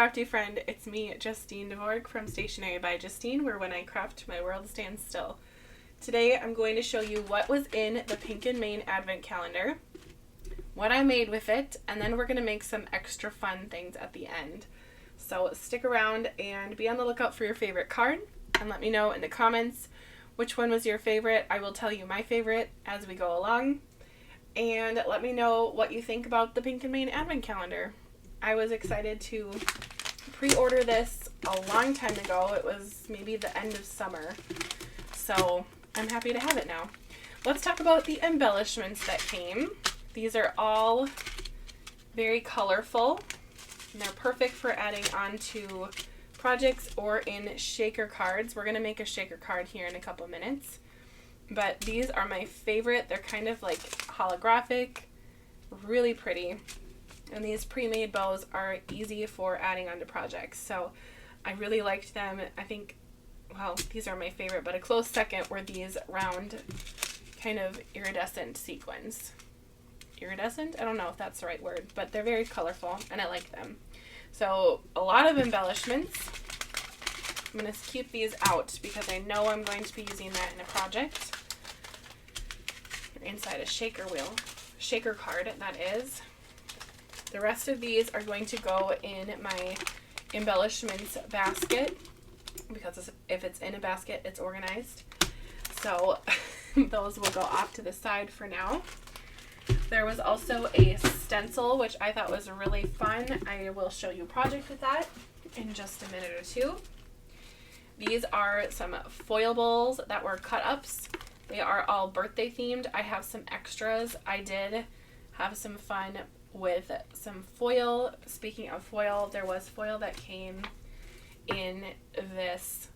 crafty friend, it's me, Justine Dvorak from Stationery by Justine, where when I craft, my world stands still. Today I'm going to show you what was in the Pink and Main Advent Calendar, what I made with it, and then we're going to make some extra fun things at the end. So stick around and be on the lookout for your favorite card, and let me know in the comments which one was your favorite. I will tell you my favorite as we go along, and let me know what you think about the Pink and Main Advent Calendar. I was excited to pre-order this a long time ago. It was maybe the end of summer, so I'm happy to have it now. Let's talk about the embellishments that came. These are all very colorful, and they're perfect for adding onto projects or in shaker cards. We're going to make a shaker card here in a couple minutes, but these are my favorite. They're kind of like holographic, really pretty. And these pre-made bows are easy for adding onto projects. So I really liked them. I think, well, these are my favorite, but a close second were these round kind of iridescent sequins. Iridescent? I don't know if that's the right word, but they're very colorful and I like them. So a lot of embellishments. I'm going to keep these out because I know I'm going to be using that in a project. Inside a shaker card, that is. The rest of these are going to go in my embellishments basket because if it's in a basket, it's organized. So those will go off to the side for now. There was also a stencil, which I thought was really fun. I will show you a project with that in just a minute or two. These are some foilables that were cut ups. They are all birthday themed. I have some extras. I did have some fun with some foil. Speaking of foil, there was foil that came in this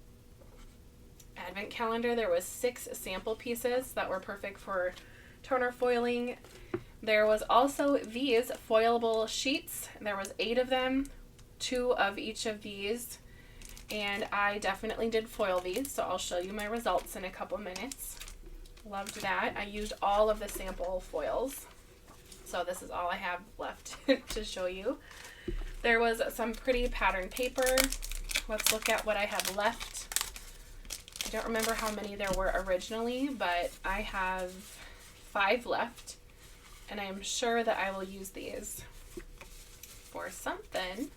advent calendar. There was 6 sample pieces that were perfect for toner foiling. There was also these foilable sheets. There was 8 of them, 2 of each of these, and I definitely did foil these, so I'll show you my results in a couple minutes. Loved that. I used all of the sample foils. So this is all I have left to show you. There was some pretty pattern paper. Let's look at what I have left. I don't remember how many there were originally, but I have 5 left. And I am sure that I will use these for something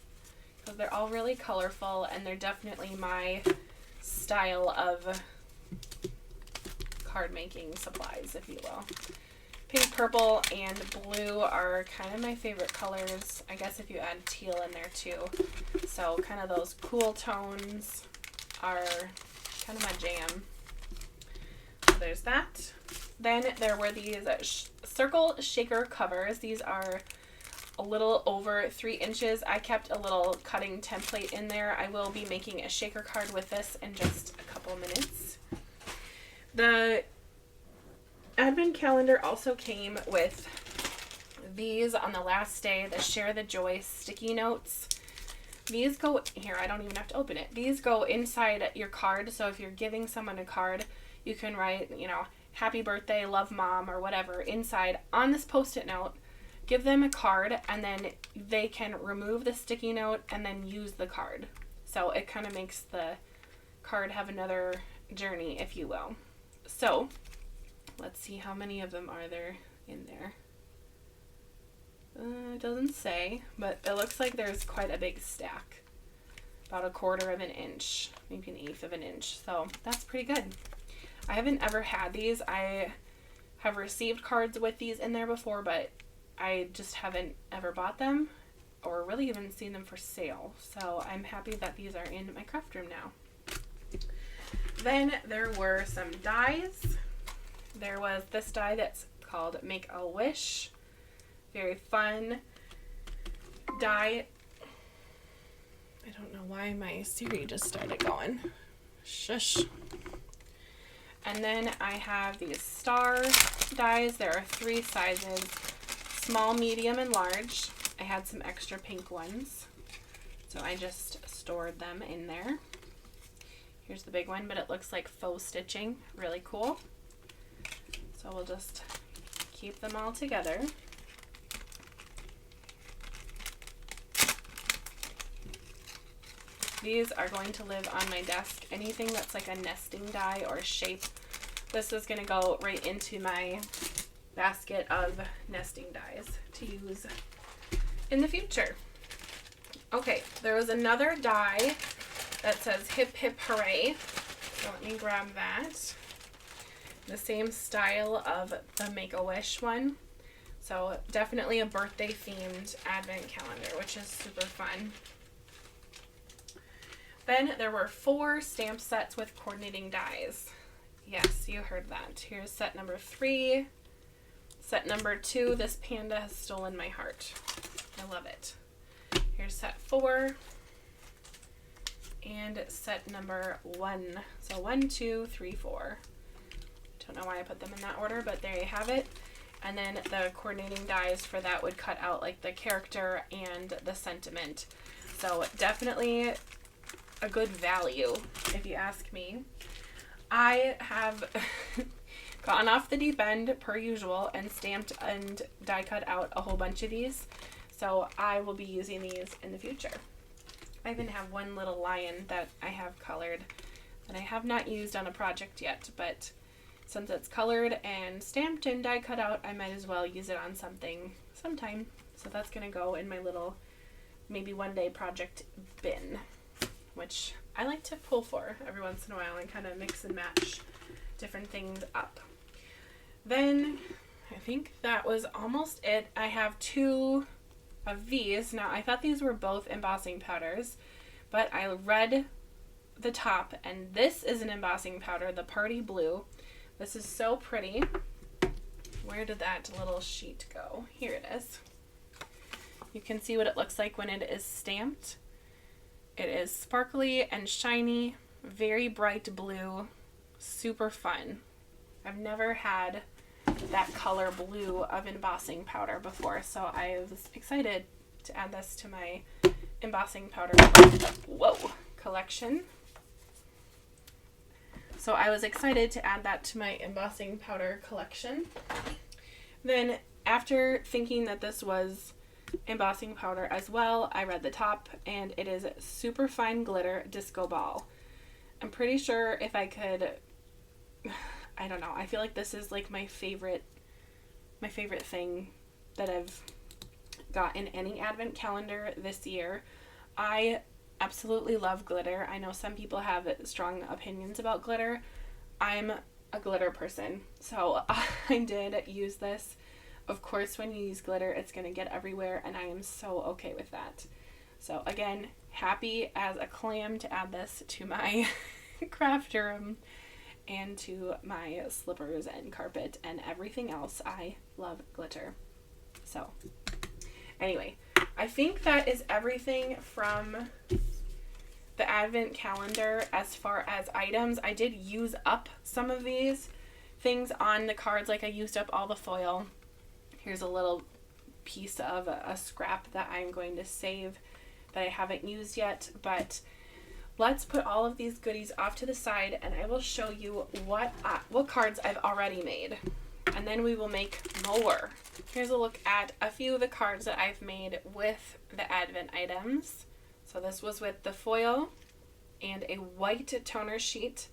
because they're all really colorful and they're definitely my style of card making supplies, if you will. Pink, purple, and blue are kind of my favorite colors. I guess if you add teal in there too. So kind of those cool tones are kind of my jam. So there's that. Then there were these circle shaker covers. These are a little over 3 inches. I kept a little cutting template in there. I will be making a shaker card with this in just a couple minutes. The Advent calendar also came with these on the last day, the Share the Joy sticky notes. These go here, I don't even have to open it. These go inside your card, so if you're giving someone a card, you can write, you know, happy birthday, love mom, or whatever inside on this post-it note. Give them a card, and then they can remove the sticky note and then use the card. So it kind of makes the card have another journey, if you will. So let's see how many of them are there in there. It doesn't say, but it looks like there's quite a big stack. About 1/4 of an inch, maybe 1/8 of an inch. So that's pretty good. I haven't ever had these. I have received cards with these in there before, but I just haven't ever bought them or really even seen them for sale. So I'm happy that these are in my craft room now. Then there were some dies. There was this die that's called Make a Wish. Very fun die. I don't know why my Siri just started going. Shush. And then I have these star dies. There are 3 sizes, small, medium, and large. I had some extra pink ones, so I just stored them in there. Here's the big one, but it looks like faux stitching. Really cool. So we'll just keep them all together. These are going to live on my desk. Anything that's like a nesting die or shape, this is going to go right into my basket of nesting dies to use in the future. Okay, there was another die that says Hip Hip Hooray. So let me grab that. The same style of the Make-A-Wish one. So definitely a birthday themed advent calendar, which is super fun. Then there were 4 stamp sets with coordinating dies. Yes, you heard that. Here's set number 3. Set number 2, this panda has stolen my heart. I love it. Here's set 4. And set number 1. So 1, 2, 3, 4. Don't know why I put them in that order, but there you have it. And then the coordinating dies for that would cut out like the character and the sentiment. So definitely a good value, if you ask me. I have gotten off the deep end per usual and stamped and die cut out a whole bunch of these. So I will be using these in the future. I even have one little lion that I have colored that I have not used on a project yet, but since it's colored and stamped and die cut out, I might as well use it on something sometime. So that's going to go in my little maybe one day project bin, which I like to pull for every once in a while and kind of mix and match different things up. Then I think that was almost it. I have 2 of these. Now I thought these were both embossing powders, but I read the top and this is an embossing powder, the Party Blue. This is so pretty. Where did that little sheet go? Here it is. You can see what it looks like when it is stamped. It is sparkly and shiny, very bright blue, super fun. I've never had that color blue of embossing powder before, so I was excited to add this to my embossing powder collection. So I was excited to add that to my embossing powder collection. Then after thinking that this was embossing powder as well, I read the top and it is super fine glitter disco ball. I'm pretty sure if I could, I don't know, I feel like this is like my favorite thing that I've got in any advent calendar this year. I absolutely love glitter. I know some people have strong opinions about glitter. I'm a glitter person, so I did use this. Of course, when you use glitter, it's going to get everywhere, and I am so okay with that. So again, happy as a clam to add this to my craft room and to my slippers and carpet and everything else. I love glitter. So anyway, I think that is everything from the advent calendar as far as items. I did use up some of these things on the cards, like I used up all the foil. Here's a little piece of a scrap that I'm going to save that I haven't used yet, but let's put all of these goodies off to the side and I will show you what cards I've already made, and then we will make more. Here's a look at a few of the cards that I've made with the advent items. So this was with the foil and a white toner sheet.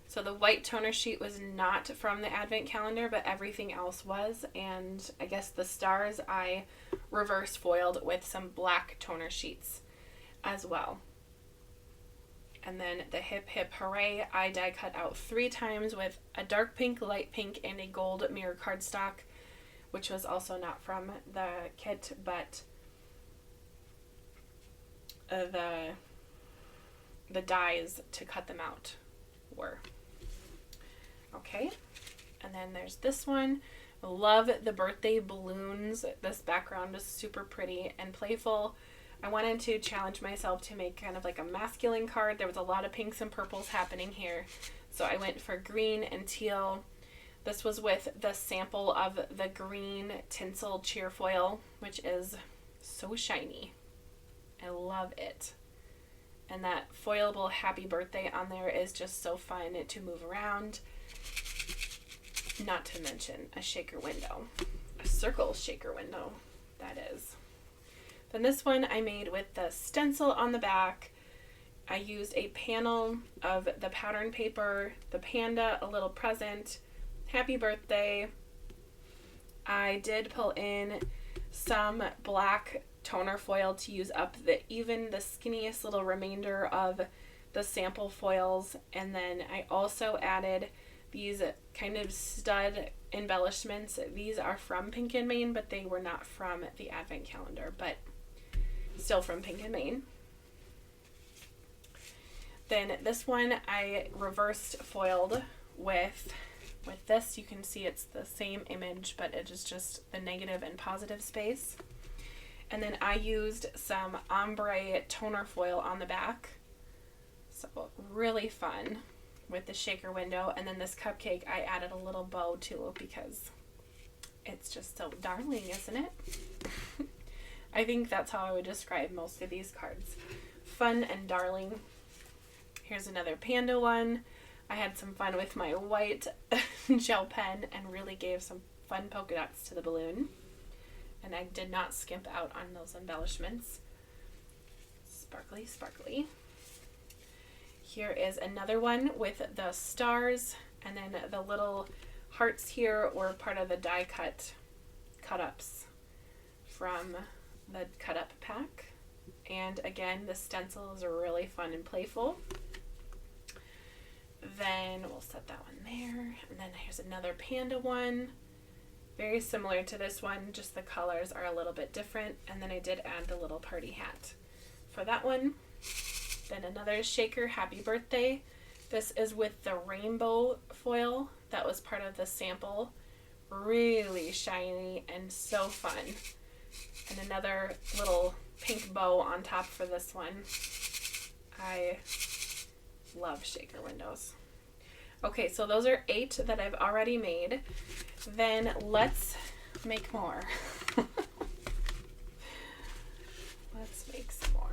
So the white toner sheet was not from the advent calendar, but everything else was. And I guess the stars I reverse foiled with some black toner sheets as well. And then the Hip Hip Hooray, I die cut out 3 times with a dark pink, light pink, and a gold mirror cardstock, which was also not from the kit, but the dies to cut them out were. Okay, and then there's this one. Love the birthday balloons. This background is super pretty and playful. I wanted to challenge myself to make kind of like a masculine card. There was a lot of pinks and purples happening here, so I went for green and teal. This was with the sample of the green tinsel cheer foil, which is so shiny. I love it. And that foilable happy birthday on there is just so fun to move around. Not to mention a shaker window. A circle shaker window, that is. Then this one I made with the stencil on the back. I used a panel of the pattern paper, the panda, a little present, happy birthday. I did pull in some black toner foil to use up the skinniest little remainder of the sample foils, and then I also added these kind of stud embellishments. These are from Pink and Main, but they were not from the advent calendar, but still from Pink and Main. Then this one I reversed foiled with this. You can see it's the same image, but it is just the negative and positive space. And then I used some ombre toner foil on the back. So really fun with the shaker window. And then this cupcake, I added a little bow to because it's just so darling, isn't it? I think that's how I would describe most of these cards. Fun and darling. Here's another panda one. I had some fun with my white gel pen and really gave some fun polka dots to the balloon. And I did not skimp out on those embellishments. Sparkly, sparkly. Here is another one with the stars, and then the little hearts here were part of the die cut-ups from the cut-up pack. And again, the stencils are really fun and playful. Then we'll set that one there. And then here's another panda one. Very similar to this one, just the colors are a little bit different. And then I did add the little party hat for that one. Then another shaker happy birthday. This is with the rainbow foil that was part of the sample. Really shiny and so fun. And another little pink bow on top for this one. I love shaker windows. Okay, so those are 8 that I've already made. Then let's make more. Let's make some more.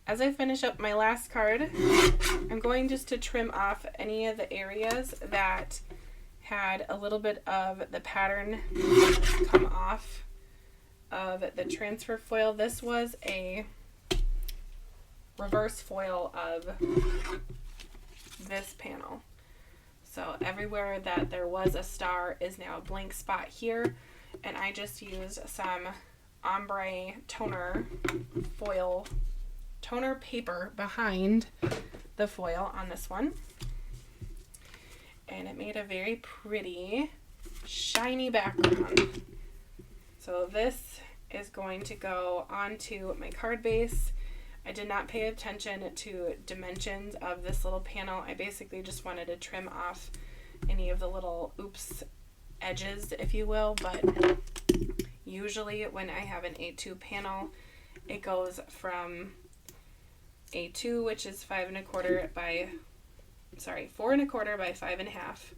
as I finish up my last card, I'm going just to trim off any of the areas that had a little bit of the pattern come off of the transfer foil. This was a reverse foil of this panel. So everywhere that there was a star is now a blank spot here, and I just used some ombre toner paper behind the foil on this one, and it made a very pretty shiny background. So this is going to go onto my card base. I did not pay attention to dimensions of this little panel. I basically just wanted to trim off any of the little oops edges, if you will, but usually when I have an A2 panel, it goes from A2, which is 4 1/4 by 5.5,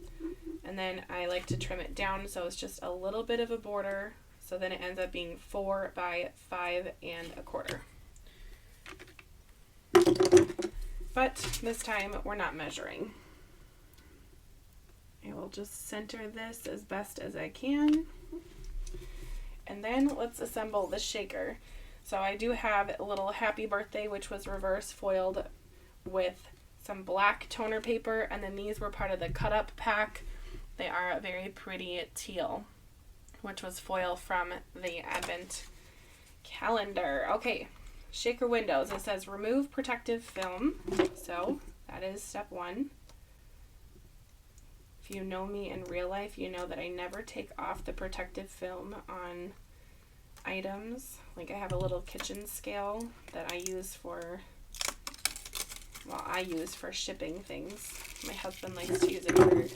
and then I like to trim it down so it's just a little bit of a border, so then it ends up being 4 by 5 1/4. But this time we're not measuring. I will just center this as best as I can. And then let's assemble the shaker. So I do have a little happy birthday, which was reverse foiled with some black toner paper, and then these were part of the cut up pack. They are a very pretty teal, which was foil from the Advent calendar. Okay, shaker windows. It says remove protective film. So that is step 1. If you know me in real life, you know that I never take off the protective film on items. Like I have a little kitchen scale that I use for shipping things. My husband likes to use it for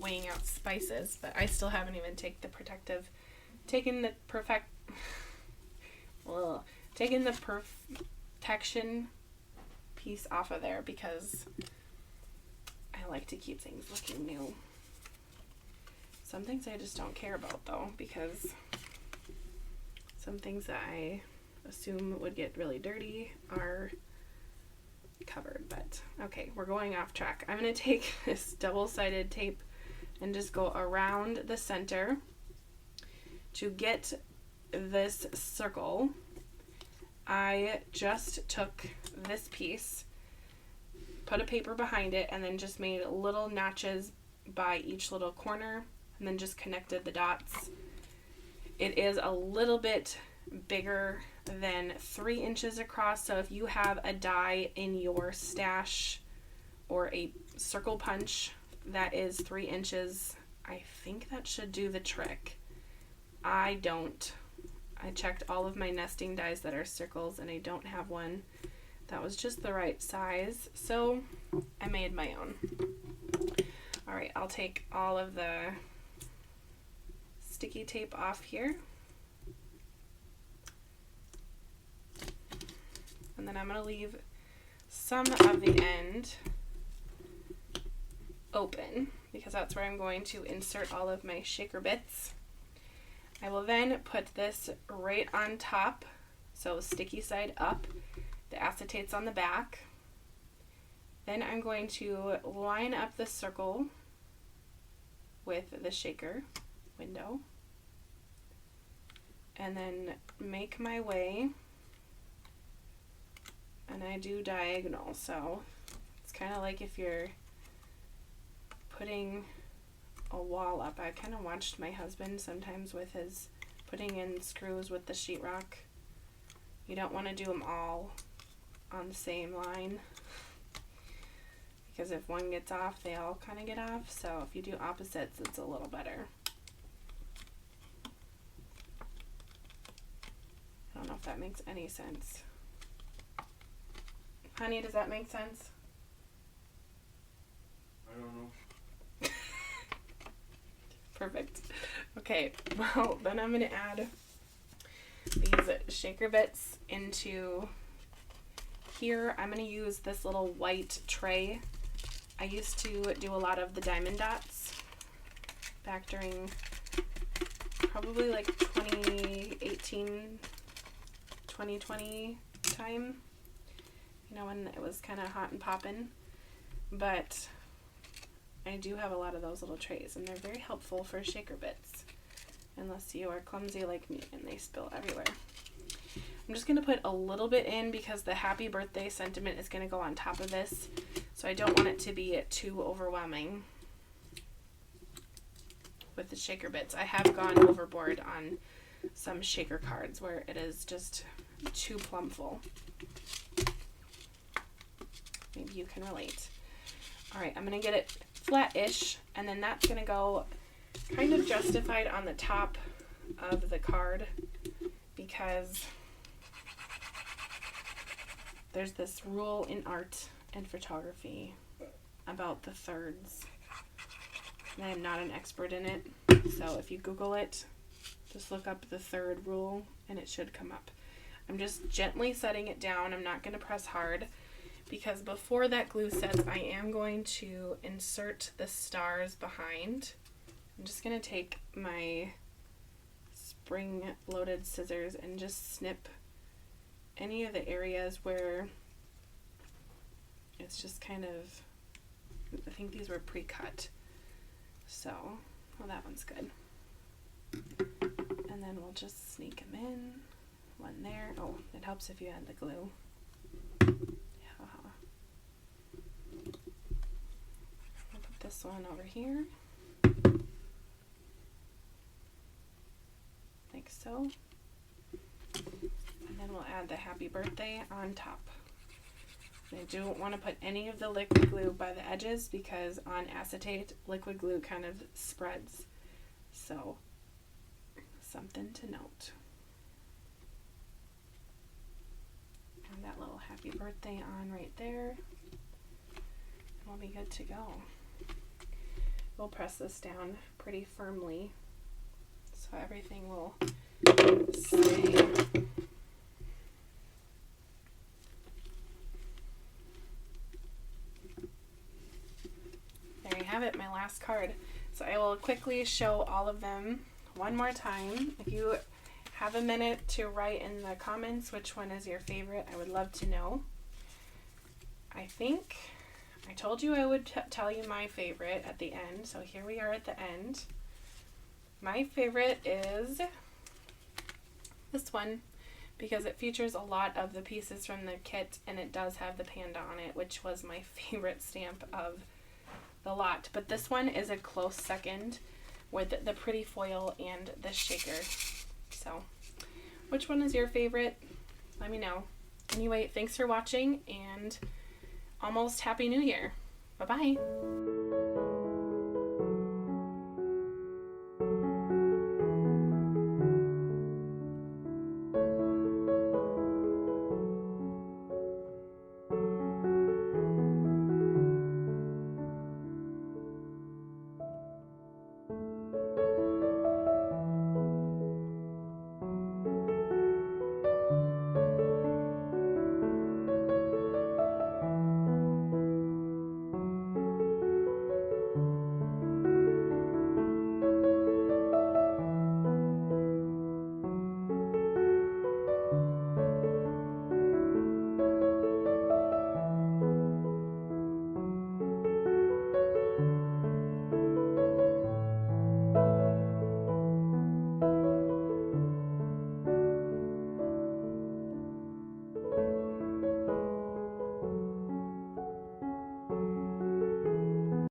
weighing out spices, but I still haven't even taken the protection piece off of there because I like to keep things looking new. Some things I just don't care about though, because some things that I assume would get really dirty are covered. But okay, we're going off track. I'm going to take this double-sided tape and just go around the center to get this circle. I just took this piece, put a paper behind it, and then just made little notches by each little corner, and then just connected the dots. It is a little bit bigger than 3 inches across, so if you have a die in your stash or a circle punch that is 3 inches, I think that should do the trick. I don't. I checked all of my nesting dies that are circles, and I don't have one that was just the right size, so I made my own. Alright, I'll take all of the sticky tape off here. And then I'm going to leave some of the end open because that's where I'm going to insert all of my shaker bits. I will then put this right on top, so sticky side up, the acetate's on the back. Then I'm going to line up the circle with the shaker window and then make my way, and I do diagonal, so it's kind of like if you're putting a wall up. I kind of watched my husband sometimes with his putting in screws with the sheetrock. You don't want to do them all on the same line because if one gets off, they all kind of get off. So if you do opposites, it's a little better. I don't know if that makes any sense. Honey, does that make sense? I don't know. Perfect. Okay, well, then I'm going to add these shaker bits into here. I'm going to use this little white tray. I used to do a lot of the diamond dots back during probably like 2018, 2020 time. you know, when it was kind of hot and popping. But I do have a lot of those little trays, and they're very helpful for shaker bits, unless you are clumsy like me and they spill everywhere. I'm just going to put a little bit in because the happy birthday sentiment is going to go on top of this, so I don't want it to be too overwhelming with the shaker bits. I have gone overboard on some shaker cards where it is just too plumful. Maybe you can relate. Alright, I'm going to get it flat-ish, and then that's going to go kind of justified on the top of the card because there's this rule in art and photography about the thirds. And I'm not an expert in it, so if you Google it, just look up the third rule and it should come up. I'm just gently setting it down. I'm not going to press hard because before that glue sets, I am going to insert the stars behind. I'm just going to take my spring-loaded scissors and just snip any of the areas where it's just kind of, I think these were pre-cut. So, well, that one's good. And then we'll just sneak them in. One there. Oh, it helps if you add the glue. Yeah. I'll put this one over here. Like so. And then we'll add the happy birthday on top. And I don't want to put any of the liquid glue by the edges because on acetate, liquid glue kind of spreads. So, something to note. And that little happy birthday on right there. And we'll be good to go. We'll press this down pretty firmly so everything will stay. There you have it, my last card. So I will quickly show all of them one more time. If you have a minute to write in the comments which one is your favorite, I would love to know. I think I told you I would tell you my favorite at the end, so here we are at the end. My favorite is this one because it features a lot of the pieces from the kit and it does have the panda on it, which was my favorite stamp of the lot. But this one is a close second with the pretty foil and the shaker. So, which one is your favorite? Let me know. Anyway, thanks for watching and almost Happy New Year. Bye-bye.